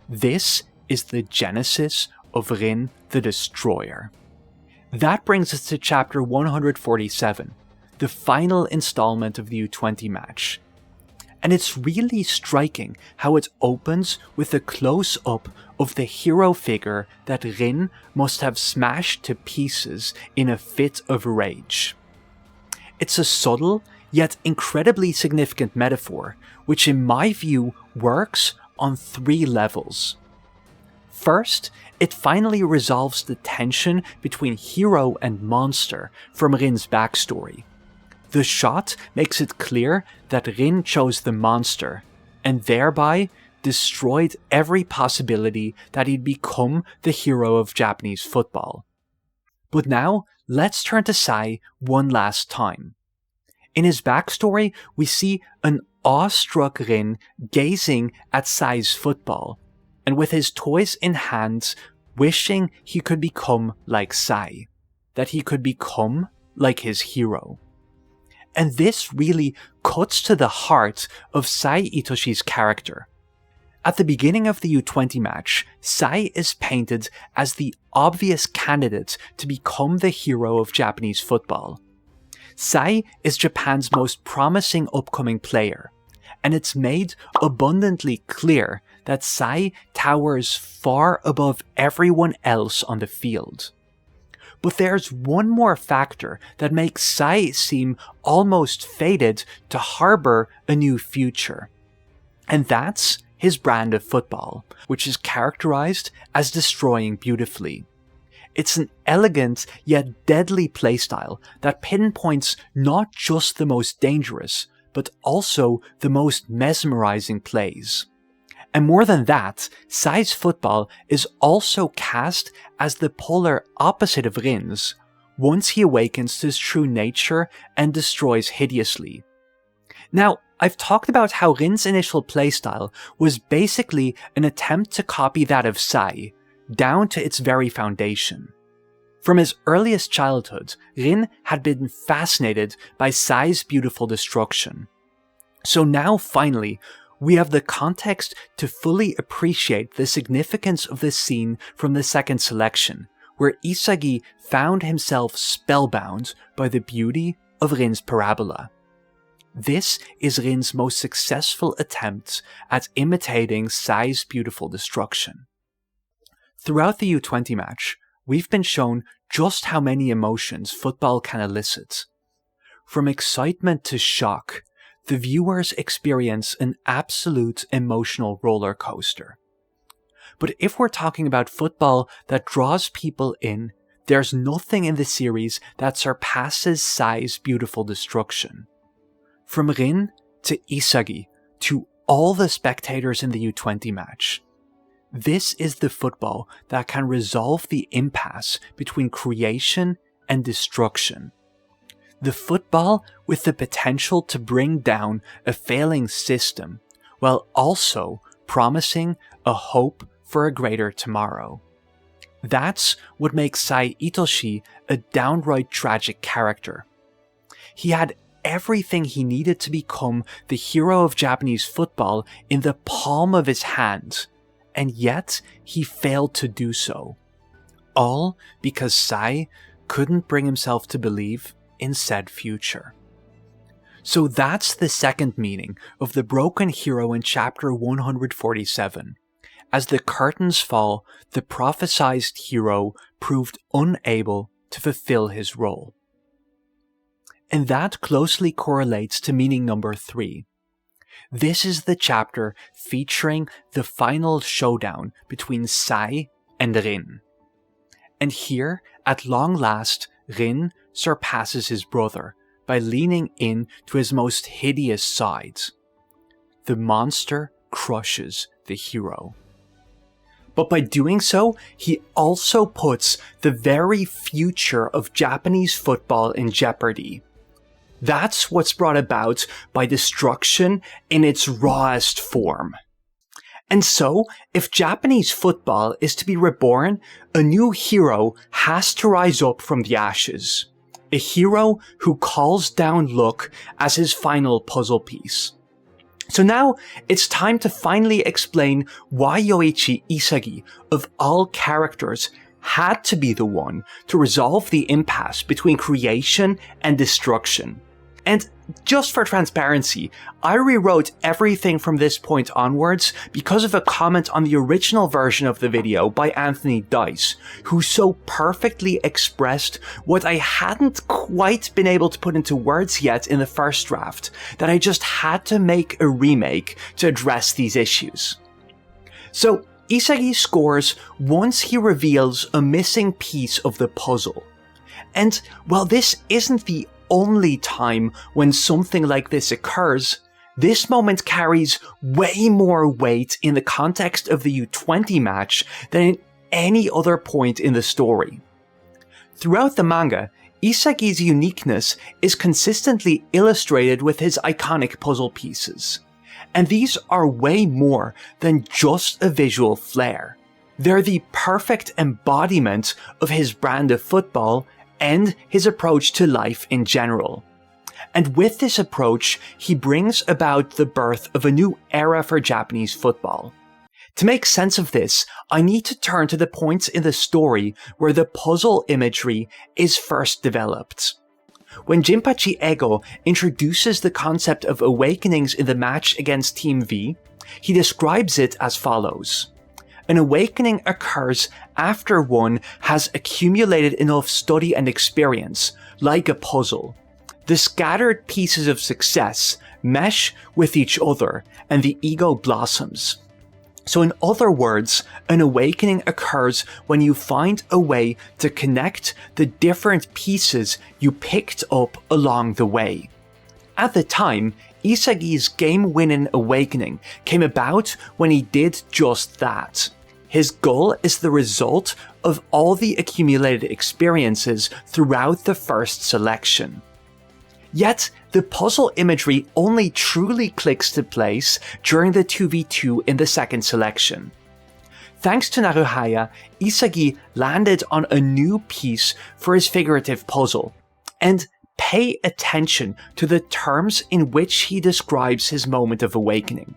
This is the genesis of Rin the Destroyer. That brings us to chapter 147, the final installment of the U20 match. And it's really striking how it opens with a close-up of the hero figure that Rin must have smashed to pieces in a fit of rage. It's a subtle, yet incredibly significant metaphor, which in my view works on 3 levels. First, it finally resolves the tension between hero and monster from Rin's backstory. The shot makes it clear that Rin chose the monster, and thereby destroyed every possibility that he'd become the hero of Japanese football. But now, let's turn to Sae one last time. In his backstory, we see an awestruck Rin gazing at Sae's football, and with his toys in hand, wishing he could become like Sae, that he could become like his hero. and this really cuts to the heart of Sae Itoshi's character. At the beginning of the U20 match, Sae is painted as the obvious candidate to become the hero of Japanese football. Sae is Japan's most promising upcoming player, and it's made abundantly clear that Sae towers far above everyone else on the field. But there's one more factor that makes Sae seem almost fated to harbor a new future, and that's his brand of football, which is characterized as destroying beautifully. It's an elegant yet deadly playstyle that pinpoints not just the most dangerous, but also the most mesmerizing plays. And more than that, Sae's football is also cast as the polar opposite of Rin's, once he awakens to his true nature and destroys hideously. Now, I've talked about how Rin's initial playstyle was basically an attempt to copy that of Sae, down to its very foundation. From his earliest childhood, Rin had been fascinated by Sae's beautiful destruction. So now finally, we have the context to fully appreciate the significance of this scene from the second selection, where Isagi found himself spellbound by the beauty of Rin's parabola. This is Rin's most successful attempt at imitating Sae's beautiful destruction. Throughout the U20 match, we've been shown just how many emotions football can elicit. From excitement to shock, the viewers experience an absolute emotional roller coaster. But if we're talking about football that draws people in, there's nothing in the series that surpasses Sae's beautiful destruction. From Rin to Isagi to all the spectators in the U20 match, this is the football that can resolve the impasse between creation and destruction. The football with the potential to bring down a failing system, while also promising a hope for a greater tomorrow. That's what makes Sae Itoshi a downright tragic character. He had everything he needed to become the hero of Japanese football in the palm of his hand, and yet he failed to do so. All because Sae couldn't bring himself to believe in said future. So that's the second meaning of the broken hero in chapter 147. As the curtains fall, the prophesied hero proved unable to fulfill his role. And that closely correlates to meaning number 3. This is the chapter featuring the final showdown between Sae and Rin. And here, at long last, Rin surpasses his brother by leaning in to his most hideous sides. The monster crushes the hero. But by doing so, he also puts the very future of Japanese football in jeopardy. That's what's brought about by destruction in its rawest form. And so, if Japanese football is to be reborn, a new hero has to rise up from the ashes. A hero who calls down luck as his final puzzle piece. So now, it's time to finally explain why Yoichi Isagi, of all characters, had to be the one to resolve the impasse between creation and destruction. And just for transparency, I rewrote everything from this point onwards because of a comment on the original version of the video by Anthony Dice, who so perfectly expressed what I hadn't quite been able to put into words yet in the first draft, that I just had to make a remake to address these issues. So, Isagi scores once he reveals a missing piece of the puzzle. And while this isn't the only time when something like this occurs, this moment carries way more weight in the context of the U20 match than at any other point in the story. Throughout the manga, Isagi's uniqueness is consistently illustrated with his iconic puzzle pieces, and these are way more than just a visual flair. They're the perfect embodiment of his brand of football and his approach to life in general. And with this approach, he brings about the birth of a new era for Japanese football. To make sense of this, I need to turn to the points in the story where the puzzle imagery is first developed. When Jinpachi Ego introduces the concept of awakenings in the match against Team V, he describes it as follows. An awakening occurs after one has accumulated enough study and experience, like a puzzle. The scattered pieces of success mesh with each other, and the ego blossoms. So in other words, an awakening occurs when you find a way to connect the different pieces you picked up along the way. At the time, Isagi's game-winning awakening came about when he did just that. His goal is the result of all the accumulated experiences throughout the first selection. Yet, the puzzle imagery only truly clicks to place during the 2v2 in the second selection. Thanks to Naruhaya, Isagi landed on a new piece for his figurative puzzle, and pay attention to the terms in which he describes his moment of awakening.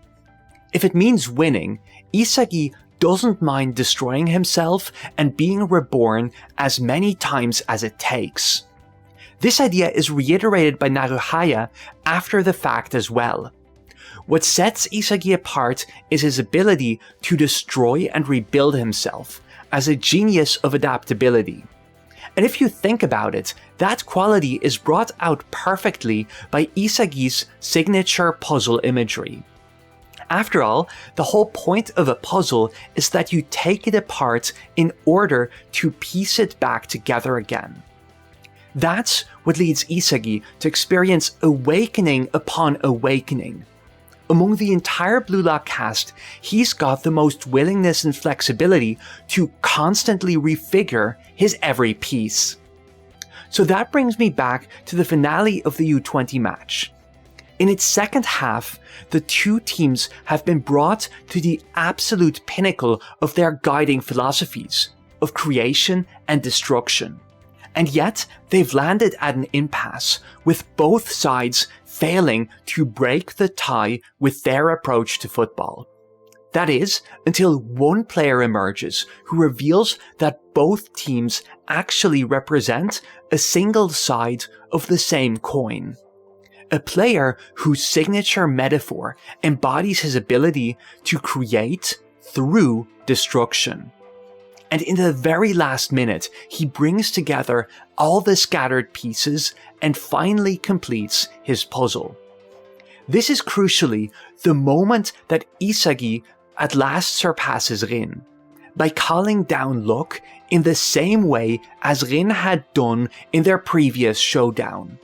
If it means winning, Isagi doesn't mind destroying himself and being reborn as many times as it takes. This idea is reiterated by Naruhaya after the fact as well. What sets Isagi apart is his ability to destroy and rebuild himself, as a genius of adaptability. And if you think about it, that quality is brought out perfectly by Isagi's signature puzzle imagery. After all, the whole point of a puzzle is that you take it apart in order to piece it back together again. That's what leads Isagi to experience awakening upon awakening. Among the entire Blue Lock cast, he's got the most willingness and flexibility to constantly refigure his every piece. So that brings me back to the finale of the U20 match. In its second half, the two teams have been brought to the absolute pinnacle of their guiding philosophies, of creation and destruction. And yet, they've landed at an impasse, with both sides failing to break the tie with their approach to football. That is, until one player emerges who reveals that both teams actually represent a single side of the same coin. A player whose signature metaphor embodies his ability to create through destruction. And in the very last minute, he brings together all the scattered pieces and finally completes his puzzle. This is crucially the moment that Isagi at last surpasses Rin, by calling down luck in the same way as Rin had done in their previous showdown.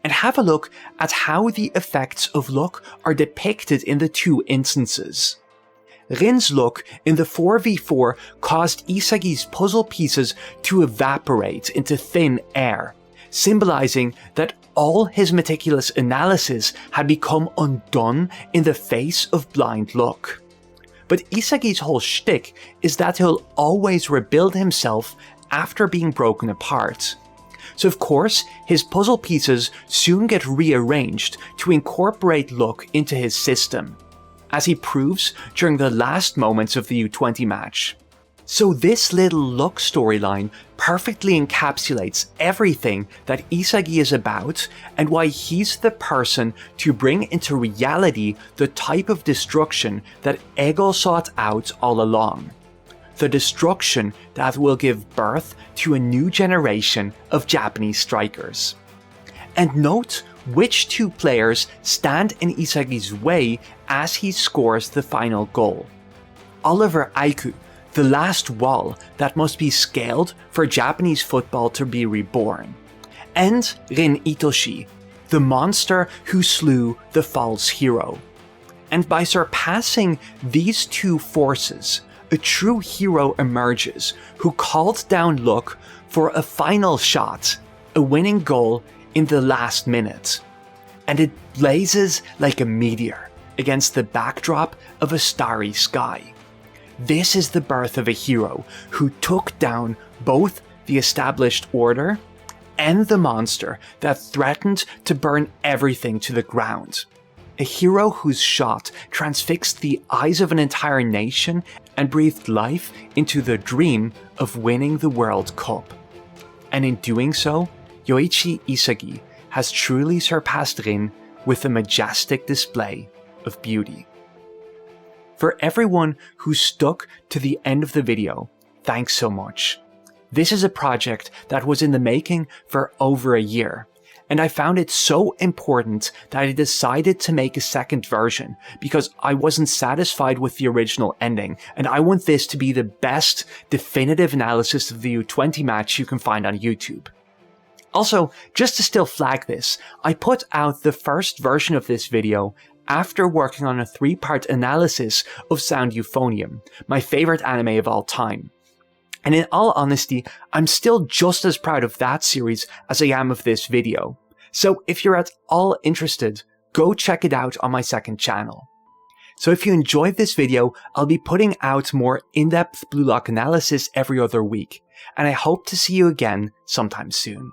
And have a look at how the effects of luck are depicted in the two instances. Rin's luck in the 4v4 caused Isagi's puzzle pieces to evaporate into thin air, symbolizing that all his meticulous analysis had become undone in the face of blind luck. But Isagi's whole shtick is that he'll always rebuild himself after being broken apart. So of course, his puzzle pieces soon get rearranged to incorporate luck into his system, as he proves during the last moments of the U20 match. So this little luck storyline perfectly encapsulates everything that Isagi is about and why he's the person to bring into reality the type of destruction that Ego sought out all along. The destruction that will give birth to a new generation of Japanese strikers. And note which two players stand in Isagi's way as he scores the final goal. Oliver Aiku, the last wall that must be scaled for Japanese football to be reborn. And Rin Itoshi, the monster who slew the false hero. And by surpassing these two forces, a true hero emerges who called down luck for a final shot, a winning goal in the last minute. And it blazes like a meteor against the backdrop of a starry sky. This is the birth of a hero who took down both the established order end the monster that threatened to burn everything to the ground. A hero whose shot transfixed the eyes of an entire nation and breathed life into the dream of winning the World Cup. And in doing so, Yoichi Isagi has truly surpassed Rin with a majestic display of beauty. For everyone who stuck to the end of the video, thanks so much. This is a project that was in the making for over a year, and I found it so important that I decided to make a second version because I wasn't satisfied with the original ending, and I want this to be the best definitive analysis of the U20 match you can find on YouTube. Also, just to still flag this, I put out the first version of this video after working on a 3-part analysis of Sound Euphonium, my favorite anime of all time. And in all honesty, I'm still just as proud of that series as I am of this video. So if you're at all interested, go check it out on my second channel. So if you enjoyed this video, I'll be putting out more in-depth Blue Lock analysis every other week, and I hope to see you again sometime soon.